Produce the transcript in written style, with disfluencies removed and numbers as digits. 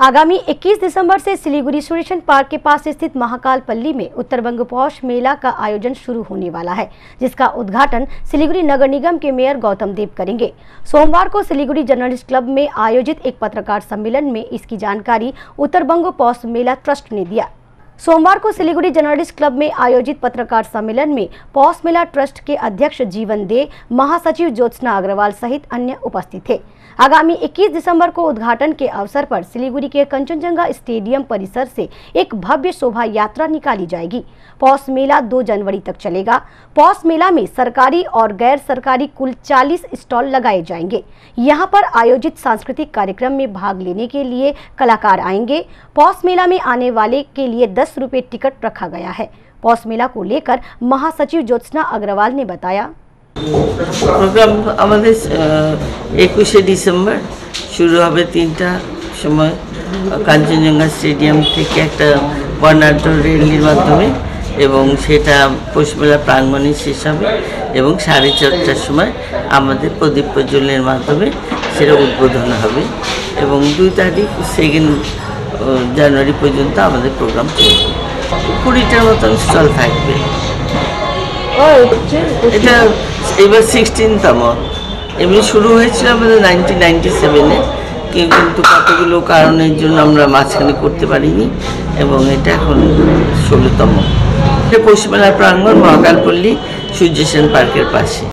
आगामी 21 दिसंबर से सिलीगुड़ी सूर्यचंद पार्क के पास स्थित महाकाल पल्ली में उत्तर बंग पौष मेला का आयोजन शुरू होने वाला है, जिसका उद्घाटन सिलीगुड़ी नगर निगम के मेयर गौतम देव करेंगे। सोमवार को सिलीगुड़ी जर्नलिस्ट क्लब में आयोजित एक पत्रकार सम्मेलन में इसकी जानकारी उत्तर बंग पौष मेला ट्रस्ट ने दिया। सोमवार को सिलीगुड़ी जर्नलिस्ट क्लब में आयोजित पत्रकार सम्मेलन में पौष मेला ट्रस्ट के अध्यक्ष जीवन दे, महासचिव ज्योत्सना अग्रवाल सहित अन्य उपस्थित थे। आगामी 21 दिसंबर को उद्घाटन के अवसर पर सिलीगुड़ी के कंचनजंगा स्टेडियम परिसर से एक भव्य शोभा यात्रा निकाली जाएगी। पौष मेला 2 जनवरी तक चलेगा। पौष मेला में सरकारी और गैर सरकारी कुल 40 स्टॉल लगाए जाएंगे। यहां पर आयोजित सांस्कृतिक कार्यक्रम में भाग लेने के लिए कलाकार आएंगे। पौष मेला में आने वाले के लिए 10 रुपये टिकट रखा गया है। पौष मेला को लेकर महासचिव ज्योत्सना अग्रवाल ने बताया, प्रोग्राम 21 डिसेम्बर शुरू হবে 3টার সময় কাঞ্চনজঙ্ঘা স্টেডিয়াম থেকে একটা বর্ণাঢ্য র্যালির মাধ্যমে এবং সেটা পৌষমেলা প্রাঙ্গণে শেষ হবে এবং 4:30টার সময় আমাদের প্রদীপ প্রজ্বলনের মাধ্যমে সেটা উদ্বোধন হবে এবং 2 তারিখ 2 জানুয়ারি পর্যন্ত আমাদের প্রোগ্রাম চলবে। 20টার মতন স্টল থাকবে। এটা এবার 16তম। এমনি শুরু হয়েছিল আমাদের 1997-এ, কিন্তু কতগুলো কারণের জন্য আমরা মাঝখানে করতে পারিনি এবং এটা এখন 16তম। এটা পৌষমেলা প্রাঙ্গণ মহাকালপল্লী সূর্যসেন পার্কের পাশে।